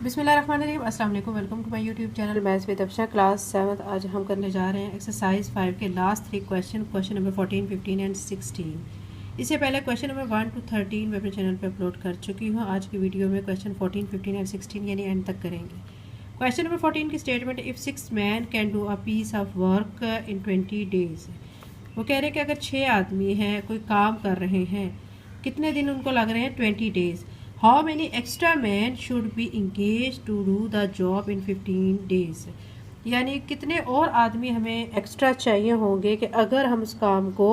बिस्मिल्लाहिर्रहमानिर्रहीम। अस्सलाम वालेकुम। Welcome to my YouTube channel maths with Afsha class 7। आज हम करने जा रहे हैं एक्सरसाइज 5 के लास्ट 3 क्वेश्चन नंबर 14, 15 एंड 16। इससे पहले क्वेश्चन नंबर 1 to 13 मैं अपने चैनल पर अपलोड कर चुकी हूँ। आज की वीडियो में क्वेश्चन 14, 15 एंड 16 यानी एंड तक करेंगे। क्वेश्चन नंबर 14 की statement, if 6 man can do a piece of work in 20 days. वो कह रहे हैं कि अगर 6 आदमी हैं, कोई काम कर रहे हैं, कितने दिन उनको लग रहे हैं? 20 days. How many extra man should be engage to do the job in 15 days. यानी कितने और आदमी हमें एक्स्ट्रा चाहिए होंगे कि अगर हम उस काम को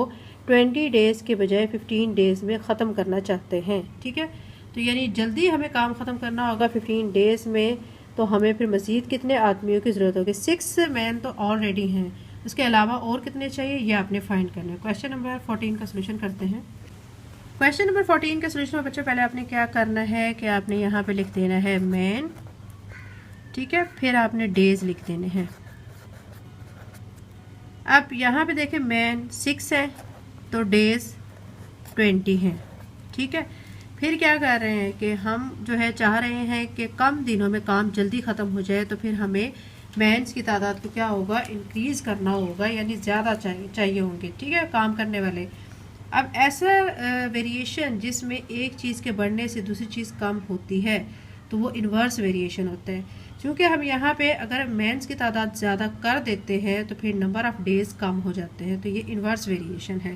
20 डेज़ के बजाय 15 डेज़ में ख़त्म करना चाहते हैं। ठीक है, तो यानी जल्दी हमें काम ख़त्म करना होगा 15 डेज़ में, तो हमें फिर मज़ीद कितने आदमियों की ज़रूरत होगी? 6 मैन तो ऑलरेडी हैं, उसके अलावा और कितने चाहिए ये आपने फाइंड करना है। क्वेश्चन नंबर 14 का सोल्यूशन करते हैं। क्वेश्चन नंबर 14 के सोल्यूशन में बच्चों पहले आपने क्या करना है कि आपने यहाँ पे लिख देना है मैन, ठीक है, फिर आपने डेज लिख देने हैं। अब यहाँ पे देखें मैन 6 है तो डेज 20 हैं, ठीक है। फिर क्या कर रहे हैं कि हम जो है चाह रहे हैं कि कम दिनों में काम जल्दी ख़त्म हो जाए, तो फिर हमें मैन्स की तादाद को क्या होगा? इंक्रीज़ करना होगा, यानी ज़्यादा चाहिए होंगे, ठीक है, काम करने वाले। अब ऐसा वेरिएशन जिसमें एक चीज़ के बढ़ने से दूसरी चीज़ कम होती है तो वो इन्वर्स वेरिएशन होता है। क्योंकि हम यहाँ पे अगर मैंस की तादाद ज़्यादा कर देते हैं तो फिर नंबर ऑफ़ डेज़ कम हो जाते हैं, तो ये इन्वर्स वेरिएशन है।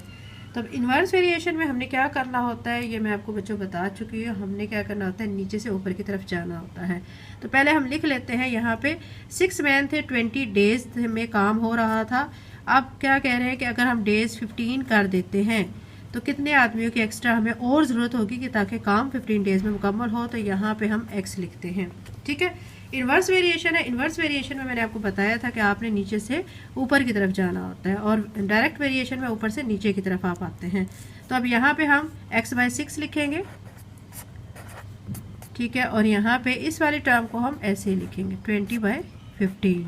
तो अब इन्वर्स वेरिएशन में हमने क्या करना होता है ये मैं आपको बच्चों बता चुकी हूँ। हमने क्या करना होता है, नीचे से ऊपर की तरफ जाना होता है। तो पहले हम लिख लेते हैं, यहाँ पे 6 मैन थे, 20 डेज़ में काम हो रहा था। अब क्या कह रहे हैं कि अगर हम डेज़ 15 कर देते हैं तो कितने आदमियों की एक्स्ट्रा हमें और ज़रूरत होगी कि ताकि काम 15 डेज़ में मुकम्मल हो। तो यहाँ पे हम x लिखते हैं, ठीक है। इन्वर्स वेरिएशन है। इन्वर्स वेरिएशन में मैंने आपको बताया था कि आपने नीचे से ऊपर की तरफ जाना होता है, और डायरेक्ट वेरिएशन में ऊपर से नीचे की तरफ आप आते हैं। तो अब यहाँ पे हम x/6 लिखेंगे, ठीक है, और यहाँ पे इस वाली टर्म को हम ऐसे लिखेंगे 20/15।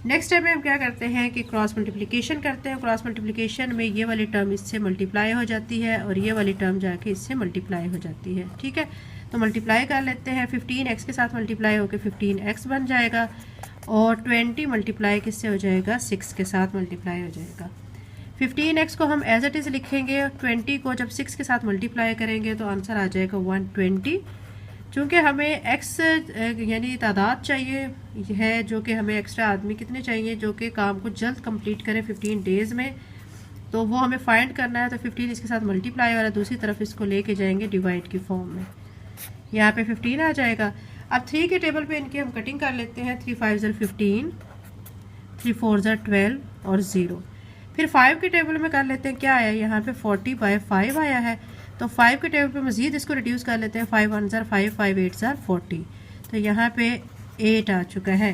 नेक्स्ट स्टेप में हम क्या करते हैं कि क्रॉस मल्टीप्लिकेशन करते हैं। क्रॉस मल्टीप्लिकेशन में ये वाली टर्म इससे मल्टीप्लाई हो जाती है और ये वाली टर्म जाके इससे मल्टीप्लाई हो जाती है, ठीक है। तो मल्टीप्लाई कर लेते हैं, 15x के साथ मल्टीप्लाई होकर 15x बन जाएगा, और 20 मल्टीप्लाई किससे हो जाएगा? 6 के साथ मल्टीप्लाई हो जाएगा। 15x को हम एज इट इज़ लिखेंगे, 20 को जब 6 के साथ मल्टीप्लाई करेंगे तो आंसर आ जाएगा 120। चूँकि हमें x यानी तादाद चाहिए है, जो कि हमें एक्स्ट्रा आदमी कितने चाहिए जो कि काम को जल्द कंप्लीट करें 15 डेज़ में, तो वो हमें फाइंड करना है। तो 15 इसके साथ मल्टीप्लाई हो रहा है, दूसरी तरफ इसको लेके जाएंगे डिवाइड की फॉर्म में, यहाँ पे 15 आ जाएगा। अब 3 के टेबल पे इनकी हम कटिंग कर लेते हैं। 3 5 15, 3 4 12 और 0। फिर 5 के टेबल में कर लेते हैं, क्या आया यहाँ पे? 40/5 आया है। तो 5 के टेबल पे मज़ीद इसको रिड्यूस कर लेते हैं, 5 1 5, 5 8 40। तो यहाँ पे 8 आ चुका है,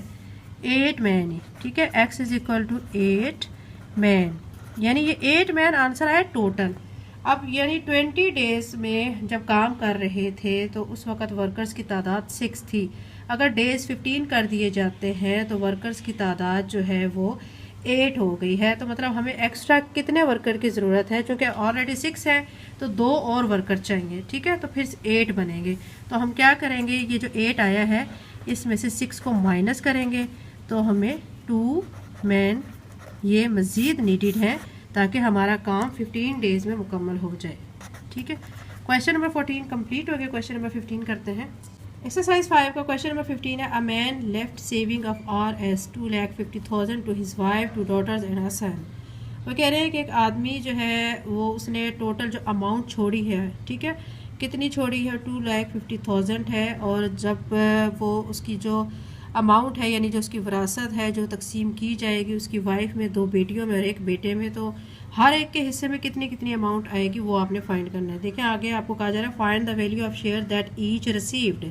8 मैन ही, ठीक है। x is equal to 8 man, यानी ये 8 मैन आंसर आया टोटल। अब यानी 20 डेज़ में जब काम कर रहे थे तो उस वक़्त वर्कर्स की तादाद 6 थी। अगर डेज़ 15 कर दिए जाते हैं तो वर्कर्स की तादाद जो है वो 8 हो गई है। तो मतलब हमें एक्स्ट्रा कितने वर्कर की ज़रूरत है? क्योंकि ऑलरेडी 6 है तो 2 और वर्कर चाहिए, ठीक है। तो फिर 8 बनेंगे। तो हम क्या करेंगे, ये जो 8 आया है इसमें से 6 को माइनस करेंगे, तो हमें 2 मैन ये मज़ीद नीडेड है ताकि हमारा काम 15 डेज़ में मुकम्मल हो जाए, ठीक है। क्वेश्चन नंबर 14 कंप्लीट हो गया। क्वेश्चन नंबर 15 करते हैं। एक्सरसाइज 5 का क्वेश्चन नंबर 15 है, a man left saving of Rs 2,50,000 to his wife, two daughters and a son. वो कह रहे हैं कि एक आदमी जो है वो उसने टोटल जो अमाउंट छोड़ी है, ठीक है, कितनी छोड़ी है? 2,50,000 है, और जब वो उसकी जो अमाउंट है यानी जो उसकी विरासत है जो तकसीम की जाएगी उसकी वाइफ में, 2 बेटियों में और 1 बेटे में, तो हर एक के हिस्से में कितनी कितनी अमाउंट आएगी वो आपने फाइंड करना है। देखें आगे आपको कहा जा रहा है find the value of share that each received.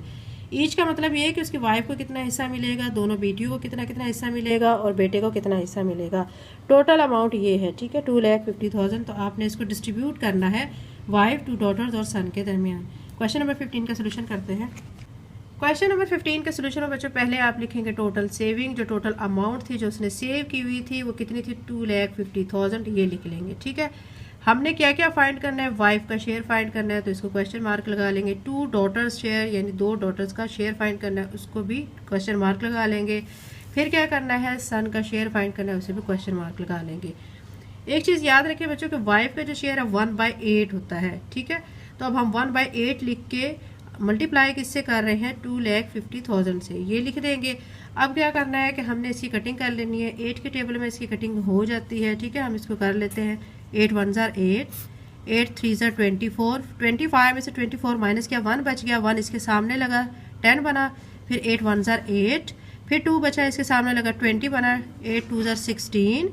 Each का मतलब ये है कि उसकी वाइफ को कितना हिस्सा मिलेगा, दोनों बेटियों को कितना कितना हिस्सा मिलेगा और बेटे को कितना हिस्सा मिलेगा। टोटल अमाउंट ये है, ठीक है, 2,50,000। तो आपने इसको डिस्ट्रीब्यूट करना है वाइफ, 2 डॉटर्स और सन के दरमियान। क्वेश्चन नंबर 15 का सोल्यूशन करते हैं। क्वेश्चन नंबर 15 के सोल्यूशन में बच्चों पहले आप लिखेंगे टोटल सेविंग, जो टोटल अमाउंट थी जो उसने सेव की हुई थी वो कितनी थी? 2,50,000, ये लिख लेंगे, ठीक है। हमने क्या क्या फाइंड करना है, वाइफ का शेयर फाइंड करना है तो इसको क्वेश्चन मार्क लगा लेंगे। 2 डॉटर्स शेयर यानी 2 डॉटर्स का शेयर फाइंड करना है, उसको भी क्वेश्चन मार्क लगा लेंगे। फिर क्या करना है, सन का शेयर फाइंड करना है, उसे भी क्वेश्चन मार्क लगा लेंगे। एक चीज़ याद रखिए बच्चों कि वाइफ का जो शेयर है 1/8 होता है, ठीक है। तो अब हम 1/8 लिख के मल्टीप्लाई किससे कर रहे हैं, 2,50,000 से, ये लिख देंगे। अब क्या करना है कि हमने इसकी कटिंग कर लेनी है। 8 के टेबल में इसकी कटिंग हो जाती है, ठीक है। हम इसको कर लेते हैं। 8 1 ज़ा 8, 8 3 ज़ा 24, 25 में से 24 माइनस किया, 1 बच गया, 1 इसके सामने लगा, 10 बना। फिर 8 1 ज़ा 8, फिर 2 बचा, इसके सामने लगा, 20 बना। 8 2 ज़ा 16,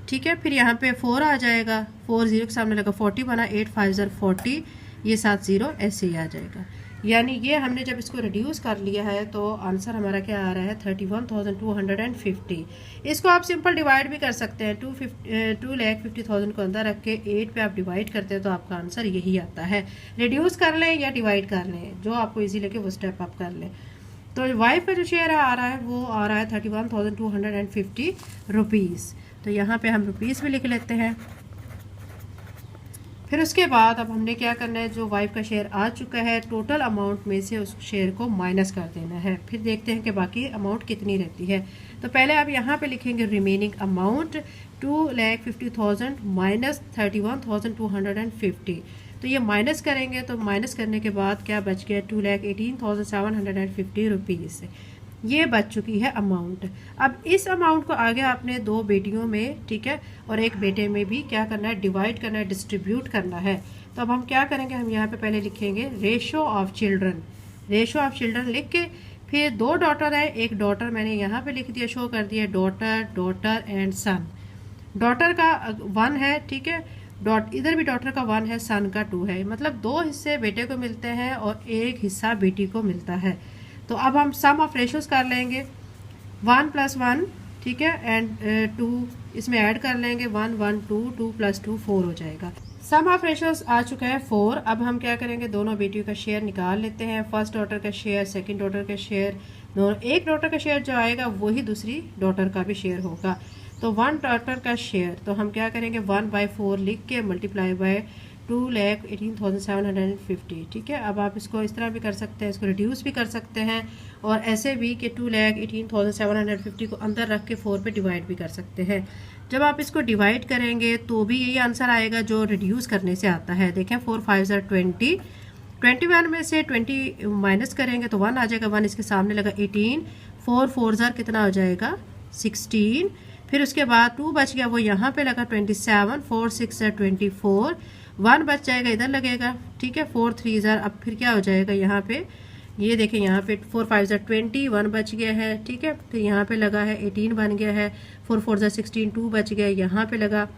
ठीक है। फिर यहाँ पे 4 आ जाएगा, 4 0 के सामने लगा, 40 बना। 8 5 ज़ा 40, ये 7 0 ऐसे ही आ जाएगा। यानी ये हमने जब इसको रिड्यूस कर लिया है तो आंसर हमारा क्या आ रहा है, 31,250। इसको आप सिंपल डिवाइड भी कर सकते हैं। 2,50,000 को अंदर रख के 8 पे आप डिवाइड करते हैं तो आपका आंसर यही आता है। रिड्यूस कर लें या डिवाइड कर लें, जो आपको इजी लगे वो स्टेप आप कर लें। तो वाइफ का जो शेयर आ रहा है वो आ रहा है 31,250 रुपीज़। तो यहाँ पे हम रुपीज़ भी लिख लेते हैं। फिर उसके बाद अब हमने क्या करना है, जो वाइफ का शेयर आ चुका है टोटल अमाउंट में से उस शेयर को माइनस कर देना है। फिर देखते हैं कि बाकी अमाउंट कितनी रहती है। तो पहले आप यहाँ पे लिखेंगे रिमेनिंग अमाउंट 2,50,000 माइनस 31,250। तो ये माइनस करेंगे तो माइनस करने के बाद क्या बच गया, 2,18,750 रुपीज़। ये बच चुकी है अमाउंट। अब इस अमाउंट को आगे आपने 2 बेटियों में, ठीक है, और 1 बेटे में भी क्या करना है, डिवाइड करना है, डिस्ट्रीब्यूट करना है। तो अब हम क्या करेंगे, हम यहाँ पे पहले लिखेंगे ratio of children. Ratio of children लिख के फिर 2 डॉटर है, 1 डॉटर मैंने यहाँ पे लिख दिया, शो कर दिया, daughter daughter and son. Daughter का 1 है, ठीक है, इधर भी डॉटर का 1 है, सन का 2 है। मतलब 2 हिस्से बेटे को मिलते हैं और 1 हिस्सा बेटी को मिलता है। तो अब हम सम ऑफ रेशोज कर लेंगे, 1 + 1, ठीक है, एंड 2 इसमें ऐड कर लेंगे, 1 1 2 2 + 2 4 हो जाएगा। सम ऑफ रेशोज आ चुका है 4। अब हम क्या करेंगे, दोनों बेटियों का शेयर निकाल लेते हैं। फर्स्ट डॉटर का शेयर, सेकंड डॉटर का शेयर, दोनों, एक डॉटर का शेयर जो आएगा वही दूसरी डॉटर का भी शेयर होगा। तो 1 डॉटर का शेयर, तो हम क्या करेंगे, 1/4 लिख के मल्टीप्लाई बाय 2,18,750, ठीक है। अब आप इसको इस तरह भी कर सकते हैं, इसको रिड्यूस भी कर सकते हैं, और ऐसे भी कि 2,18,750 को अंदर रख के 4 पे डिवाइड भी कर सकते हैं। जब आप इसको डिवाइड करेंगे तो भी यही आंसर आएगा जो रिड्यूस करने से आता है। देखें, 4 5 ज़ा 20, 21 में से 20 माइनस करेंगे तो 1 आ जाएगा, 1 इसके सामने लगा, 18, 4 4 ज़ा कितना हो जाएगा, 16। फिर उसके बाद 2 बच गया, वो यहाँ पे लगा, 27, 4 6 ज़ा 24, 1 बच जाएगा, इधर लगेगा, ठीक है, 4 3 ज़ा, अब फिर क्या हो जाएगा यहाँ पे, ये देखें यहाँ पे 4 5 ज़ा 20, 1 बच गया है, ठीक है, फिर यहाँ पे लगा है 18 बन गया है, 4 4 ज़ा 16, 2 बच गया, यहाँ पे लगा,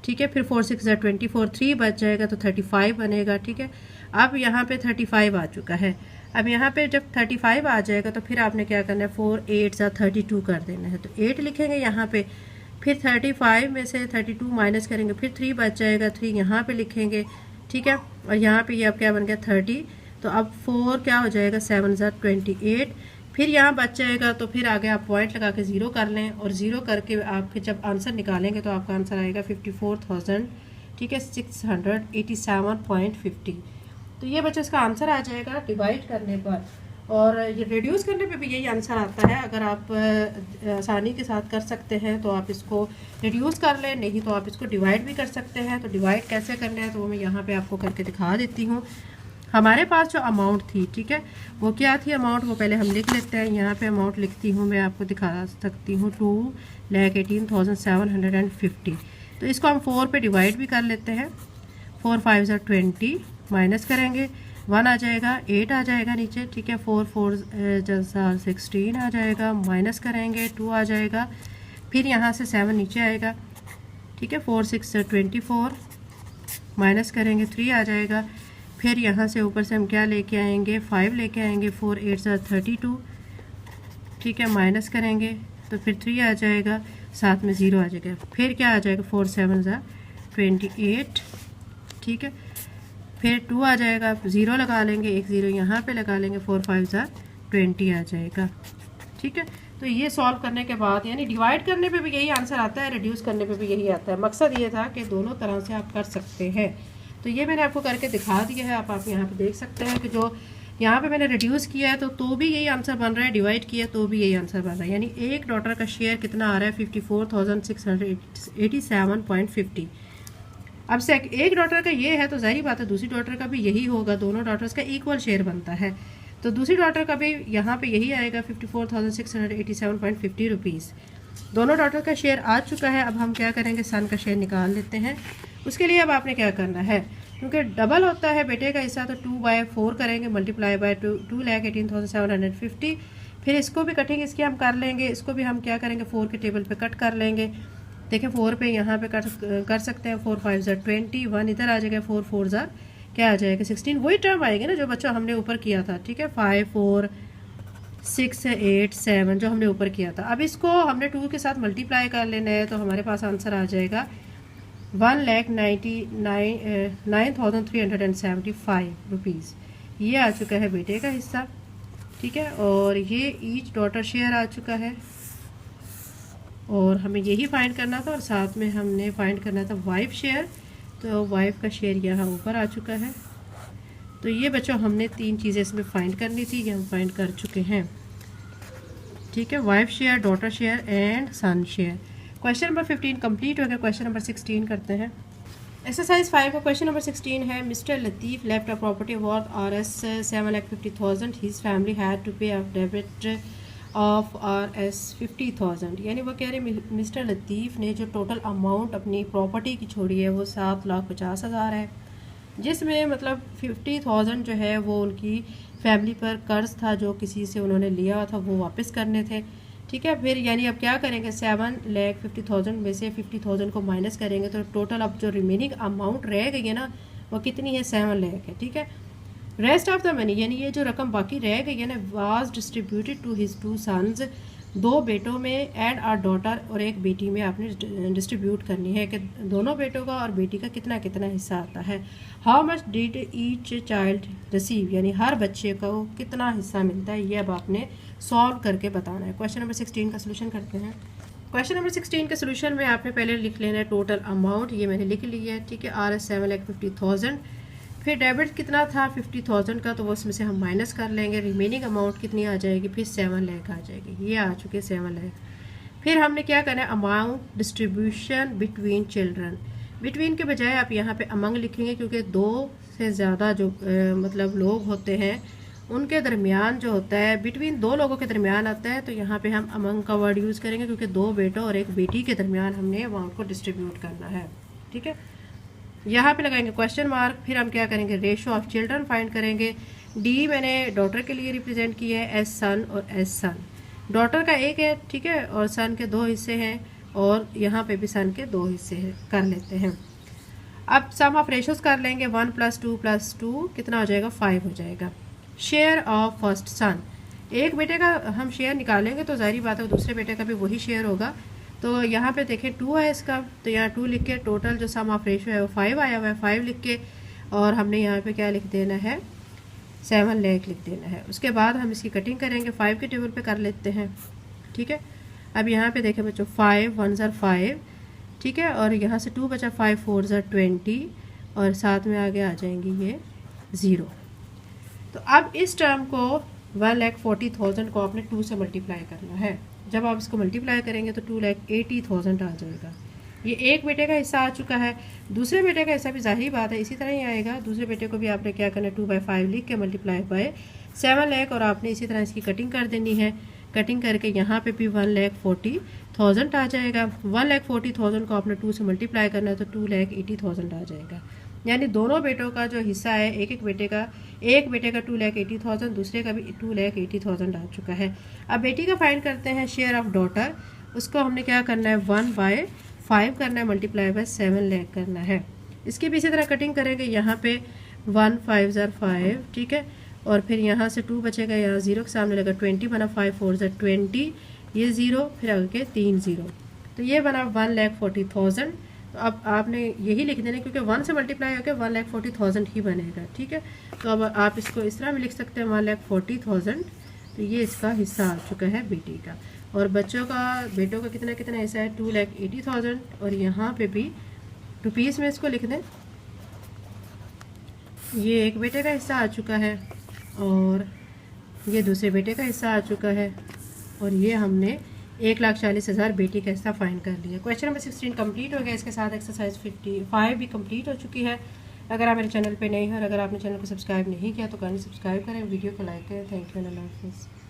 ठीक है, फिर 4 6 ज़ा 24, 3 बच जाएगा तो 35 बनेगा, ठीक है। अब यहाँ पे 35 आ चुका है। अब यहाँ पे जब 35 आ जाएगा तो फिर आपने क्या करना है, 4 8 ज़ा 32 कर देना है। तो 8 लिखेंगे यहाँ पे, फिर 35 में से 32 माइनस करेंगे, फिर 3 बच जाएगा, 3 यहाँ पे लिखेंगे, ठीक है, और यहाँ पे ये अब क्या बन गया, 30। तो अब 4 क्या हो जाएगा, 7 ज़ा 28, फिर यहाँ बच जाएगा, तो फिर आगे आप पॉइंट लगा के 0 कर लें, और 0 करके आप फिर जब आंसर निकालेंगे तो आपका आंसर आएगा 54,000, ठीक है, 687.50। तो ये बच्चे इसका आंसर आ जाएगा डिवाइड करने पर, और ये रिड्यूस करने पे भी यही आंसर आता है। अगर आप आसानी के साथ कर सकते हैं तो आप इसको रिड्यूस कर लें, नहीं तो आप इसको डिवाइड भी कर सकते हैं। तो डिवाइड कैसे करना है तो वो मैं यहाँ पे आपको करके दिखा देती हूँ। हमारे पास जो अमाउंट थी, ठीक है, वो क्या थी अमाउंट, वो पहले हम लिख लेते हैं। यहाँ पे अमाउंट लिखती हूँ, मैं आपको दिखा सकती हूँ, 2,18,750। तो इसको हम 4 पे डिवाइड भी कर लेते हैं। 4 5 ज़ा 20, माइनस करेंगे, 1 आ जाएगा, 8 आ जाएगा नीचे, ठीक है, 4 4 ज़ा 16 आ जाएगा, माइनस करेंगे, 2 आ जाएगा, फिर यहाँ से 7 नीचे आएगा, ठीक है, 4 6 ज़ा 24, माइनस करेंगे, 3 आ जाएगा, फिर यहाँ से ऊपर से हम क्या लेके आएंगे, 5 लेके आएंगे, 4 8 ज़ा 32, ठीक है, माइनस करेंगे तो फिर 3 आ जाएगा, साथ में 0 आ जाएगा, फिर क्या आ जाएगा, 4 7 ज़ा 28, ठीक है, फिर 2 आ जाएगा, 0 लगा लेंगे, एक 0 यहाँ पे लगा लेंगे, 4 5 ज़ा 20 आ जाएगा, ठीक है। तो ये सॉल्व करने के बाद यानी डिवाइड करने पे भी यही आंसर आता है, रिड्यूस करने पे भी यही आता है। मकसद ये था कि दोनों तरह से आप कर सकते हैं। तो ये मैंने आपको करके दिखा दिया है। आप यहाँ पे देख सकते हैं कि जो यहाँ पे मैंने रिड्यूस किया है तो भी यही आंसर बन रहा है, डिवाइड किया तो भी यही आंसर बन रहा है। यानी एक डॉटर का शेयर कितना आ रहा है 54,687.50। अब से एक डॉटर का ये है तो जाहिर बात है दूसरी डॉटर का भी यही होगा, दोनों डॉटर्स का इक्वल शेयर बनता है। तो दूसरी डॉटर का भी यहाँ पे यही आएगा 54,687.50 रुपीज़। दोनों डॉटर का शेयर आ चुका है। अब हम क्या करेंगे, सन का शेयर निकाल लेते हैं। उसके लिए अब आपने क्या करना है, क्योंकि डबल होता है बेटे का हिस्सा, तो 2/4 करेंगे मल्टीप्लाई बाय 2,18,750। फिर इसको भी कटिंग इसकी हम कर लेंगे, इसको भी हम क्या करेंगे 4 के टेबल पे कट कर लेंगे। देखिए 4 पे यहाँ पे कर सकते हैं, 4 5 ज़ा 20, 1 इधर आ जाएगा, 4 4 ज़ा क्या आ जाएगा 16। वही टर्म आएगी ना जो बच्चों हमने ऊपर किया था, ठीक है 5 4 6 8 7 जो हमने ऊपर किया था। अब इसको हमने 2 के साथ मल्टीप्लाई कर लेना है, तो हमारे पास आंसर आ जाएगा 1,99,375 रुपीज़। ये आ चुका है बेटे का हिस्सा, ठीक है। और ये ईच डॉटर शेयर आ चुका है, और हमें यही फाइंड करना था। और साथ में हमने फाइंड करना था वाइफ शेयर, तो वाइफ का शेयर यहाँ ऊपर आ चुका है। तो ये बच्चों हमने 3 चीज़ें इसमें फाइंड करनी थी, ये हम फाइंड कर चुके हैं, ठीक है। Wife share, daughter share and son share. Question number 15 complete हो गया। क्वेश्चन नंबर 16 करते हैं। एक्सरसाइज 5 का क्वेश्चन नंबर 16 है, mister Latif left a property worth Rs 7,50,000। His family had to pay a debit of Rs 50,000। यानी वो कह रहे मिस्टर लतीफ़ ने जो टोटल अमाउंट अपनी प्रॉपर्टी की छोड़ी है वो 7,50,000 है, जिसमें मतलब 50,000 जो है वो उनकी फैमिली पर कर्ज था जो किसी से उन्होंने लिया था, वो वापस करने थे, ठीक है। फिर यानी अब क्या करेंगे, 7,50,000 में से 50,000 को माइनस करेंगे तो टोटल अब जो रिमेनिंग अमाउंट रह गई है ना वो कितनी है, 7 लाख है, ठीक है। रेस्ट ऑफ द मनी यानी ये जो रकम बाकी रह गई है ना, was distributed to his 2 sons, 2 बेटों में एंड आ डॉटर, और एक बेटी में आपने डिस्ट्रीब्यूट करनी है कि दोनों बेटों का और बेटी का कितना कितना हिस्सा आता है। How much did each child receive, यानी हर बच्चे को कितना हिस्सा मिलता है, ये अब आपने सॉल्व करके बताना है। क्वेश्चन नंबर 16 का सोल्यूशन करते हैं। क्वेश्चन नंबर 16 के सोल्यूशन में आपने पहले लिख लेना है टोटल अमाउंट, ये मैंने लिख लिया है, ठीक है। Rs 7,50,000। फिर डेबिट कितना था 50,000 का, तो वो उसमें से हम माइनस कर लेंगे, रिमेनिंग अमाउंट कितनी आ जाएगी, फिर 7 लाख आ जाएगी, ये आ चुके 7 लाख। फिर हमने क्या करना है, amount distribution between children. Between के बजाय आप यहाँ पे अमंग लिखेंगे, क्योंकि 2 से ज़्यादा जो मतलब लोग होते हैं उनके दरमियान जो होता है, बिटवीन 2 लोगों के दरमियान आता है, तो यहाँ पे हम अमंग का वर्ड यूज़ करेंगे, क्योंकि 2 बेटों और एक बेटी के दरमियान हमने अमाउंट को डिस्ट्रीब्यूट करना है, ठीक है। यहाँ पे लगाएंगे क्वेश्चन मार्क। फिर हम क्या करेंगे, रेशो ऑफ चिल्ड्रन फाइंड करेंगे। डी मैंने डॉटर के लिए रिप्रेजेंट किया है एस सन और एस सन। डॉटर का एक है, ठीक है, और सन के 2 हिस्से हैं, और यहाँ पे भी सन के 2 हिस्से हैं, कर लेते हैं। अब सम ऑफ रेशोज कर लेंगे, 1 + 2 + 2 कितना हो जाएगा, 5 हो जाएगा। शेयर ऑफ फर्स्ट सन, एक बेटे का हम शेयर निकालेंगे तो जाहिर बात है दूसरे बेटे का भी वही शेयर होगा। तो यहाँ पे देखें 2 है इसका, तो यहाँ 2 लिख के टोटल जो सम ऑफ रेशो है वो 5 आया हुआ है, 5 लिख के, और हमने यहाँ पे क्या लिख देना है, 7 लाख लिख देना है। उसके बाद हम इसकी कटिंग करेंगे, 5 के टेबल पे कर लेते हैं, ठीक है। अब यहाँ पे देखें बच्चों 5 1 ज़ा 5, ठीक है, और यहाँ से 2 बचा, 5 4 ज़ा 20, और साथ में आगे आ जाएंगी ये 0। तो अब इस टर्म को 1,40,000 को आपने 2 से मल्टीप्लाई करना है। जब आप इसको मल्टीप्लाई करेंगे तो 2,80,000 आ जाएगा। ये एक बेटे का हिस्सा आ चुका है, दूसरे बेटे का हिस्सा भी जाहिर बात है इसी तरह ही आएगा। दूसरे बेटे को भी आपने क्या करना है, 2/5 लिख के मल्टीप्लाई बाय 7 लाख, और आपने इसी तरह इसकी कटिंग कर देनी है। कटिंग करके यहाँ पे भी 1,40,000 आ जाएगा। 1,40,000 को आपने 2 से मल्टीप्लाई करना है तो 2,80,000 आ जाएगा। यानी दोनों बेटों का जो हिस्सा है, एक बेटे का 2,80,000, दूसरे का भी 2,80,000 आ चुका है। अब बेटी का फाइंड करते हैं, शेयर ऑफ डॉटर। उसको हमने क्या करना है, 1/5 करना है, मल्टीप्लाई बाय 7 लाख करना है। इसकी भी इसी तरह कटिंग करेंगे, यहाँ पे 1 5 ज़ा 5, ठीक है, और फिर यहाँ से 2 बचेगा, यहाँ 0 के सामने लगा 20 बना, 5 4 ज़ा 20, ये 0, फिर आगे 3 0, तो ये बना 1,40,000। तो अब आपने यही लिख देना, क्योंकि 1 से मल्टीप्लाई होकर 1,40,000 ही बनेगा, ठीक है। तो अब आप इसको इस तरह भी लिख सकते हैं 1,40,000, तो ये इसका हिस्सा आ चुका है बेटी का। और बच्चों का बेटों का कितना कितना हिस्सा है 2,80,000 और यहाँ पे भी रुपीज़ में इसको लिख दें। ये एक बेटे का हिस्सा आ चुका है और ये दूसरे बेटे का हिस्सा आ चुका है और ये हमने 1,40,000 बेटी का हिस्सा फाइंड कर लिया। क्वेश्चन नंबर 16 कंप्लीट हो गया। इसके साथ एक्सरसाइज 55 भी कंप्लीट हो चुकी है। अगर आप मेरे चैनल पे नए हैं और अगर आपने चैनल को सब्सक्राइब नहीं किया तो करें, सब्सक्राइब करें, वीडियो को लाइक करें। थैंक यू एंड अल्लाह हाफिज़।